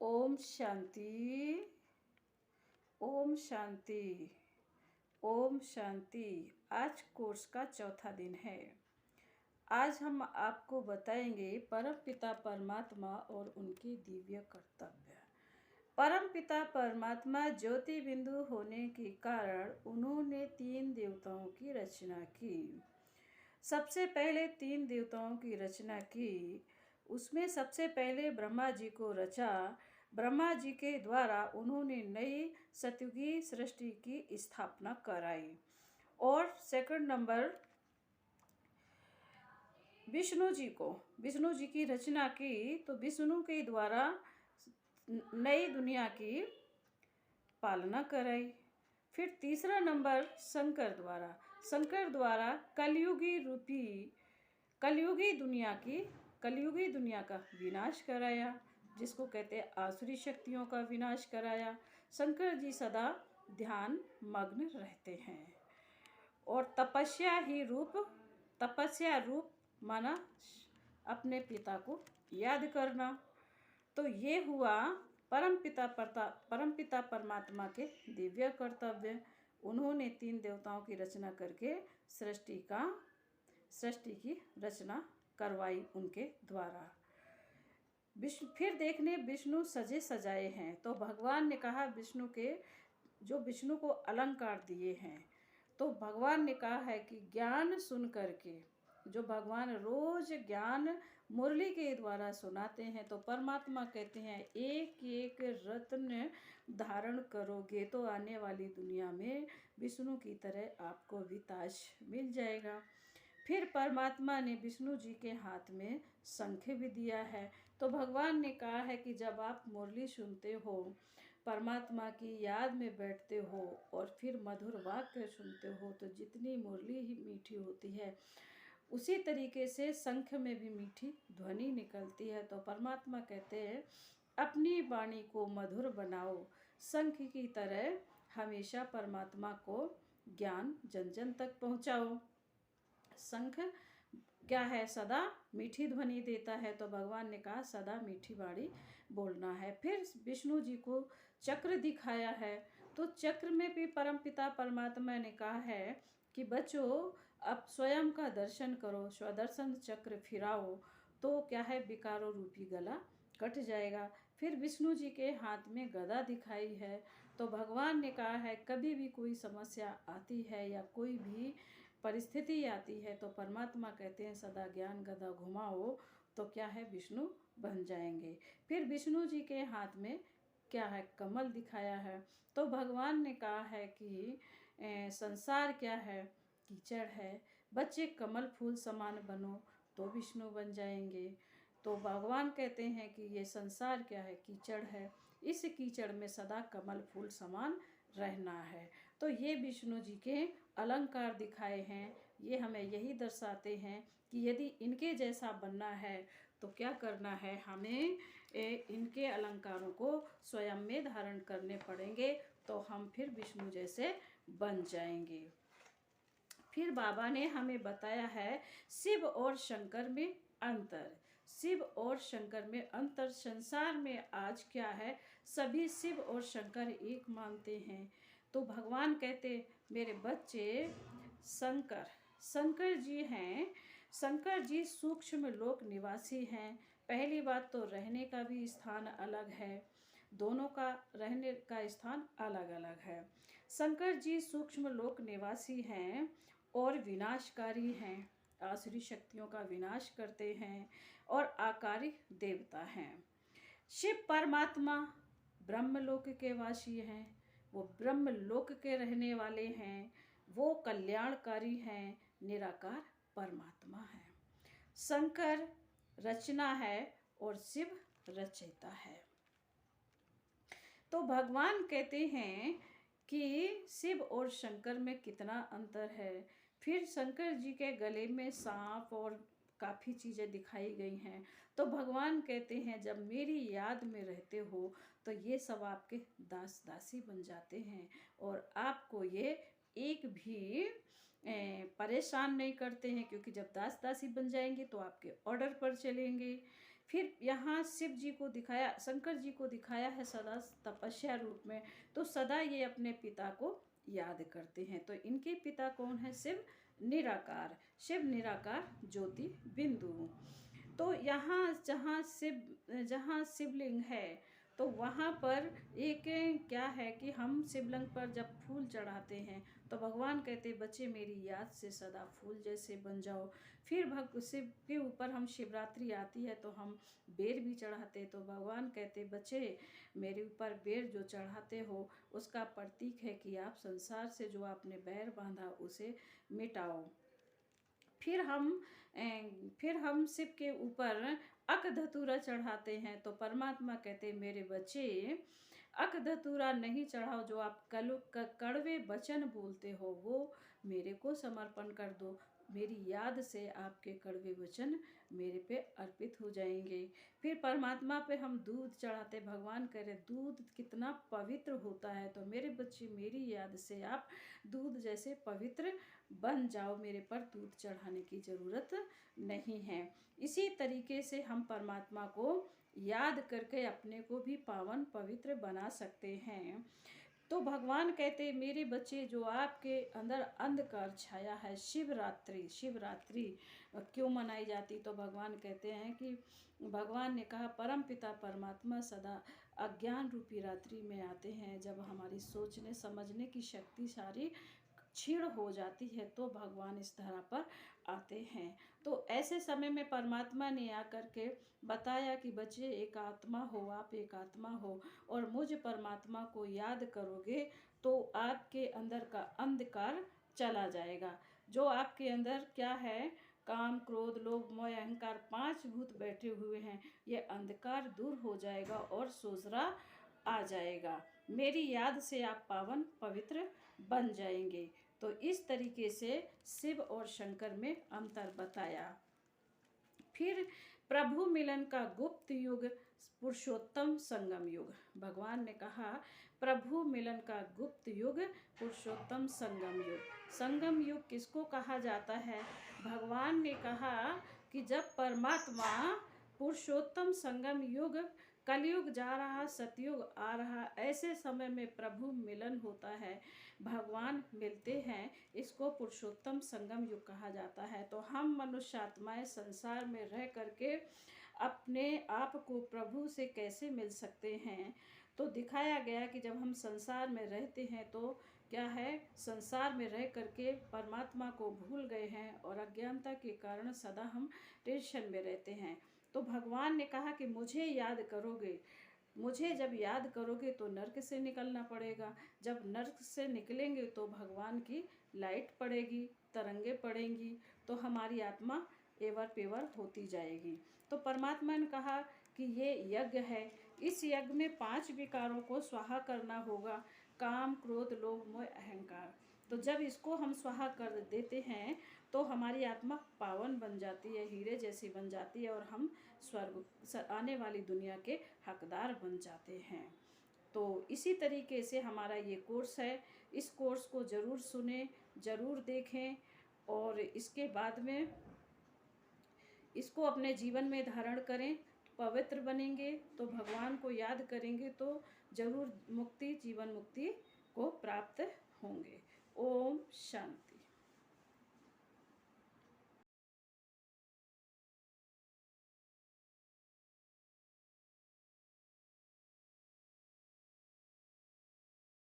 ओम शांति। ओम शांति। ओम शांति। आज कोर्स का चौथा दिन है। आज हम आपको बताएंगे परम पिता परमात्मा और उनके दिव्य कर्तव्य। परम पिता परमात्मा ज्योति बिंदु होने के कारण उन्होंने 3 देवताओं की रचना की। सबसे पहले 3 देवताओं की रचना की। उसमें सबसे पहले ब्रह्मा जी को रचा। ब्रह्मा जी के द्वारा उन्होंने नई सतयुगी सृष्टि की स्थापना कराई। और सेकंड नंबर विष्णु जी की रचना की, तो विष्णु के द्वारा नई दुनिया की पालना कराई। फिर तीसरा नंबर शंकर द्वारा कलयुगी दुनिया का विनाश कराया, जिसको कहते हैं आसुरी शक्तियों का विनाश कराया। शंकर जी सदा ध्यान मग्न रहते हैं और तपस्या रूप माना अपने पिता को याद करना। तो ये हुआ परमपिता परमात्मा के दिव्य कर्तव्य। उन्होंने 3 देवताओं की रचना करके सृष्टि की रचना करवाई उनके द्वारा। फिर देखने विष्णु सजे सजाए हैं, तो भगवान ने कहा विष्णु को अलंकार दिए हैं। तो भगवान ने कहा है कि ज्ञान सुन करके, जो भगवान रोज ज्ञान मुरली के द्वारा सुनाते हैं, तो परमात्मा कहते हैं एक एक रत्न धारण करोगे तो आने वाली दुनिया में विष्णु की तरह आपको भी ताज मिल जाएगा। फिर परमात्मा ने विष्णु जी के हाथ में शंख भी दिया है। तो भगवान ने कहा है कि जब आप मुरली सुनते हो, परमात्मा की याद में बैठते हो और फिर मधुर वाक्य सुनते हो, तो जितनी मुरली ही मीठी होती है, उसी तरीके से शंख में भी मीठी ध्वनि निकलती है। तो परमात्मा कहते हैं अपनी वाणी को मधुर बनाओ, शंख की तरह हमेशा परमात्मा को ज्ञान जन जन तक पहुँचाओ। शंख क्या है? सदा मीठी ध्वनि देता है। तो भगवान ने कहा सदा मीठी वाणी बोलना है। फिर विष्णु जी को चक्र दिखाया है, तो चक्र में भी परमपिता परमात्मा ने कहा है कि बच्चों अब स्वयं का दर्शन करो, स्वदर्शन चक्र फिराओ, तो क्या है विकारों रूपी गला कट जाएगा। फिर विष्णु जी के हाथ में गदा दिखाई है। तो भगवान ने कहा है कभी भी कोई समस्या आती है या कोई भी परिस्थिति आती है, तो परमात्मा कहते हैं सदा ज्ञान गदा घुमाओ, तो क्या है विष्णु बन जाएंगे। फिर विष्णु जी के हाथ में क्या है? कमल दिखाया है। तो भगवान ने कहा है कि संसार क्या है? कीचड़ है। बच्चे कमल फूल समान बनो तो विष्णु बन जाएंगे। तो भगवान कहते हैं कि ये संसार क्या है? कीचड़ है। इस कीचड़ में सदा कमल फूल समान रहना है। तो ये विष्णु जी के अलंकार दिखाए हैं। ये हमें यही दर्शाते हैं कि यदि इनके जैसा बनना है तो क्या करना है? हमें इनके अलंकारों को स्वयं में धारण करने पड़ेंगे, तो हम फिर विष्णु जैसे बन जाएंगे। फिर बाबा ने हमें बताया है शिव और शंकर में अंतर। शिव और शंकर में अंतर। संसार में आज क्या है? सभी शिव और शंकर एक मानते हैं। तो भगवान कहते मेरे बच्चे शंकर जी हैं। शंकर जी सूक्ष्म लोक निवासी हैं। पहली बात तो रहने का भी स्थान अलग है, दोनों का रहने का स्थान अलग अलग है। शंकर जी सूक्ष्म लोक निवासी हैं और विनाशकारी हैं, आसुरी शक्तियों का विनाश करते हैं और आकारी देवता हैं। शिव परमात्मा ब्रह्मलोक के वासी हैं, वो ब्रह्मलोक के रहने वाले हैं, वो कल्याणकारी हैं, निराकार परमात्मा है। शंकर रचना है और शिव रचयिता है। तो भगवान कहते हैं कि शिव और शंकर में कितना अंतर है। फिर शंकर जी के गले में सांप और काफ़ी चीज़ें दिखाई गई हैं। तो भगवान कहते हैं जब मेरी याद में रहते हो तो ये सब आपके दास दासी बन जाते हैं और आपको ये एक भी परेशान नहीं करते हैं, क्योंकि जब दास दासी बन जाएंगे तो आपके ऑर्डर पर चलेंगे। फिर यहाँ शिव जी को दिखाया, शंकर जी को दिखाया है सदा तपस्या रूप में, तो सदा ये अपने पिता को याद करते हैं। तो इनके पिता कौन है? शिव निराकार, शिव निराकार ज्योति बिंदु। तो यहाँ जहाँ शिवलिंग है, तो वहाँ पर एक क्या है कि हम शिवलिंग पर जब फूल चढ़ाते हैं तो भगवान कहते बच्चे मेरी याद से सदा फूल जैसे बन जाओ। फिर शिव के ऊपर हम शिवरात्रि आती है तो हम बेर भी चढ़ाते, तो भगवान कहते बच्चे मेरे ऊपर बेर जो चढ़ाते हो उसका प्रतीक है कि आप संसार से जो आपने बैर बांधा उसे मिटाओ। फिर हम शिव के ऊपर अक धतूरा चढ़ाते हैं, तो परमात्मा कहते मेरे बच्चे अक धतूरा नहीं चढ़ाओ, जो आप कड़वे वचन बोलते हो वो मेरे को समर्पण कर दो। मेरी याद से आपके कड़वे वचन मेरे पे अर्पित हो जाएंगे। फिर परमात्मा पे हम दूध चढ़ाते, भगवान कह रहे दूध कितना पवित्र होता है, तो मेरे बच्चे मेरी याद से आप दूध जैसे पवित्र बन जाओ, मेरे पर दूध चढ़ाने की ज़रूरत नहीं है। इसी तरीके से हम परमात्मा को याद करके अपने को भी पावन पवित्र बना सकते हैं। तो भगवान कहते मेरे बच्चे जो आपके अंदर अंधकार छाया है, शिवरात्रि क्यों मनाई जाती? तो भगवान कहते हैं कि भगवान ने कहा परम पिता परमात्मा सदा अज्ञान रूपी रात्रि में आते हैं, जब हमारी सोचने समझने की शक्ति सारी क्षीण हो जाती है तो भगवान इस धरा पर आते हैं। तो ऐसे समय में परमात्मा ने आकर के बताया कि बच्चे एक आत्मा हो, आप एक आत्मा हो और मुझ परमात्मा को याद करोगे तो आपके अंदर का अंधकार चला जाएगा। जो आपके अंदर क्या है, काम क्रोध लोभ मोह अहंकार 5 भूत बैठे हुए हैं, ये अंधकार दूर हो जाएगा और सोजरा आ जाएगा। मेरी याद से आप पावन पवित्र बन जाएंगे। तो इस तरीके से शिव और शंकर में अंतर बताया। फिर प्रभु मिलन का गुप्त युग पुरुषोत्तम संगम युग। भगवान ने कहा प्रभु मिलन का गुप्त युग पुरुषोत्तम संगम युग। संगम युग किसको कहा जाता है? भगवान ने कहा कि जब परमात्मा पुरुषोत्तम संगम युग, कलयुग जा रहा सतयुग आ रहा, ऐसे समय में प्रभु मिलन होता है, भगवान मिलते हैं, इसको पुरुषोत्तम संगम युग कहा जाता है। तो हम मनुष्य आत्माएं संसार में रह करके अपने आप को प्रभु से कैसे मिल सकते हैं? तो दिखाया गया कि जब हम संसार में रहते हैं तो क्या है, संसार में रह करके परमात्मा को भूल गए हैं और अज्ञानता के कारण सदा हम टेंशन में रहते हैं। तो भगवान ने कहा कि मुझे याद करोगे, मुझे जब याद करोगे तो नर्क से निकलना पड़ेगा। जब नर्क से निकलेंगे तो भगवान की लाइट पड़ेगी, तरंगे पड़ेंगी, तो हमारी आत्मा एवर पेवर होती जाएगी। तो परमात्मा ने कहा कि ये यज्ञ है, इस यज्ञ में 5 विकारों को स्वाहा करना होगा, काम क्रोध लोभ मोह अहंकार। तो जब इसको हम स्वाहा कर देते हैं तो हमारी आत्मा पावन बन जाती है, हीरे जैसी बन जाती है और हम स्वर्ग आने वाली दुनिया के हकदार बन जाते हैं। तो इसी तरीके से हमारा ये कोर्स है, इस कोर्स को ज़रूर सुने, ज़रूर देखें और इसके बाद में इसको अपने जीवन में धारण करें। पवित्र बनेंगे तो भगवान को याद करेंगे तो ज़रूर मुक्ति, जीवन मुक्ति को प्राप्त होंगे। ओम शांति।